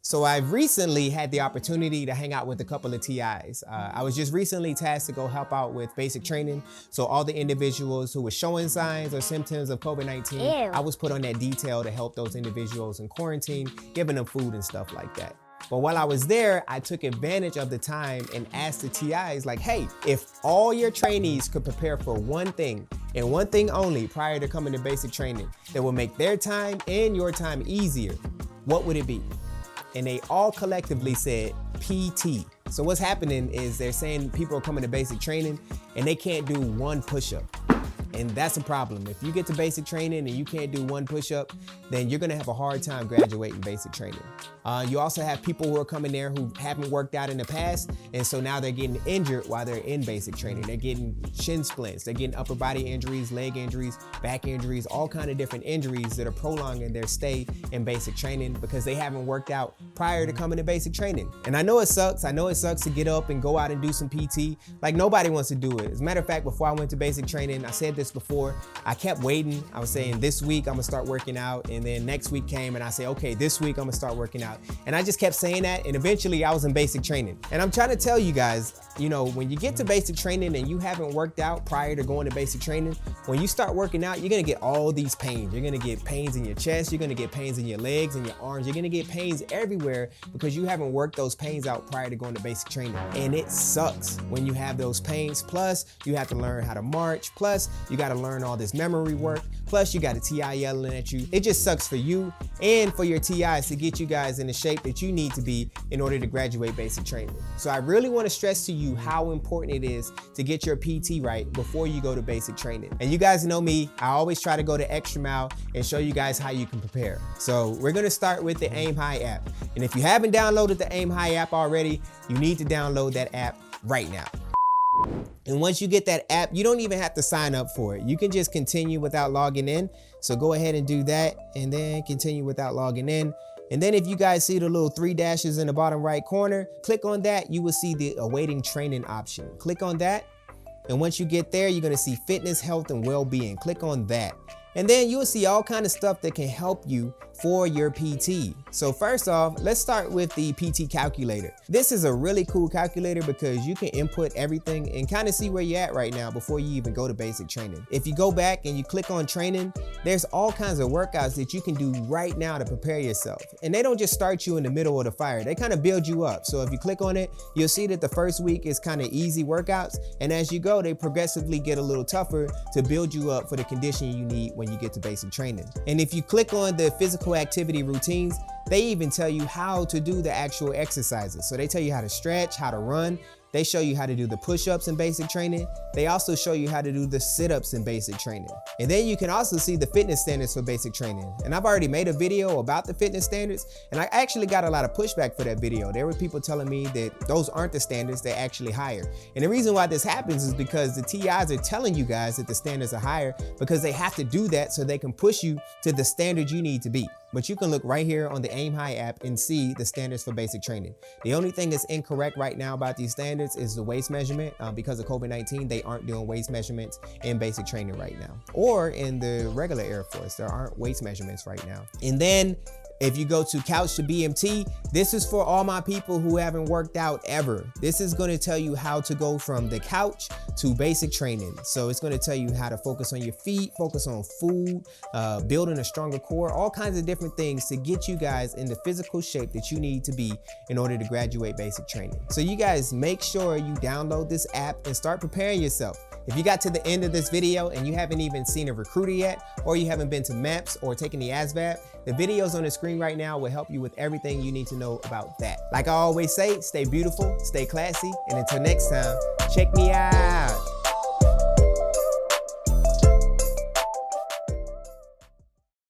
So I've recently had the opportunity to hang out with a couple of TIs. I was just recently tasked to go help out with basic training. So all the individuals who were showing signs or symptoms of COVID-19, I was put on that detail to help those individuals in quarantine, giving them food and stuff like that. But while I was there, I took advantage of the time and asked the TIs like, hey, if all your trainees could prepare for one thing and one thing only prior to coming to basic training that will make their time and your time easier, what would it be? And they all collectively said PT. So what's happening is they're saying people are coming to basic training and they can't do one push-up. And that's a problem. If you get to basic training and you can't do one push-up, then you're gonna have a hard time graduating basic training. You also have people who are coming there who haven't worked out in the past, and so now they're getting injured while they're in basic training. They're getting shin splints, they're getting upper body injuries, leg injuries, back injuries, all kind of different injuries that are prolonging their stay in basic training because they haven't worked out prior to coming to basic training. And I know it sucks. I know it sucks to get up and go out and do some PT. Like, nobody wants to do it. As a matter of fact, before I went to basic training, I said this before, I kept waiting. I was saying this week I'm gonna start working out, and then next week came and I say, okay, this week I'm gonna start working out. And I just kept saying that, and eventually I was in basic training. And I'm trying to tell you guys, you know, when you get to basic training and you haven't worked out prior to going to basic training, when you start working out, you're gonna get all these pains. You're gonna get pains in your chest, you're gonna get pains in your legs and your arms, you're gonna get pains everywhere because you haven't worked those pains out prior to going to basic training. And it sucks when you have those pains. Plus, you have to learn how to march. Plus, you gotta learn all this memory work. Plus, you got a TI yelling at you. It just sucks for you and for your TIs to get you guys in the shape that you need to be in order to graduate basic training. So I really want to stress to you how important it is to get your PT right before you go to basic training. And you guys know me, I always try to go the extra mile and show you guys how you can prepare. So we're going to start with the Aim High app. And if you haven't downloaded the Aim High app already, you need to download that app right now. And once you get that app, you don't even have to sign up for it. You can just continue without logging in. So go ahead and do that and then continue without logging in. And then if you guys see the little 3 dashes in the bottom right corner, click on that. You will see the awaiting training option. Click on that. And once you get there, you're gonna see fitness, health, and well-being. Click on that. And then you'll see all kind of stuff that can help you for your PT. So first off, let's start with the PT calculator. This is a really cool calculator because you can input everything and kind of see where you're at right now before you even go to basic training. If you go back and you click on training, there's all kinds of workouts that you can do right now to prepare yourself. And they don't just start you in the middle of the fire, they kind of build you up. So if you click on it, you'll see that the first week is kind of easy workouts. And as you go, they progressively get a little tougher to build you up for the condition you need when you get to basic training. And if you click on the physical activity routines, they even tell you how to do the actual exercises. So they tell you how to stretch, how to run. They show you how to do the push-ups in basic training. They also show you how to do the sit-ups in basic training. And then you can also see the fitness standards for basic training. And I've already made a video about the fitness standards, and I actually got a lot of pushback for that video. There were people telling me that those aren't the standards, they're actually higher. And the reason why this happens is because the TIs are telling you guys that the standards are higher because they have to do that so they can push you to the standard you need to be. But you can look right here on the Aim High app and see the standards for basic training. The only thing that's incorrect right now about these standards is the waist measurement. Because of COVID-19, they aren't doing waist measurements in basic training right now. Or in the regular Air Force, there aren't waist measurements right now. And then if you go to Couch to BMT, this is for all my people who haven't worked out ever. This is going to tell you how to go from the couch to basic training. So it's going to tell you how to focus on your feet, focus on food, building a stronger core, all kinds of different things to get you guys in the physical shape that you need to be in order to graduate basic training. So you guys make sure you download this app and start preparing yourself. If you got to the end of this video and you haven't even seen a recruiter yet, or you haven't been to MEPS or taken the ASVAB, the videos on the screen right now will help you with everything you need to know about that. Like I always say, stay beautiful, stay classy, and until next time, check me out.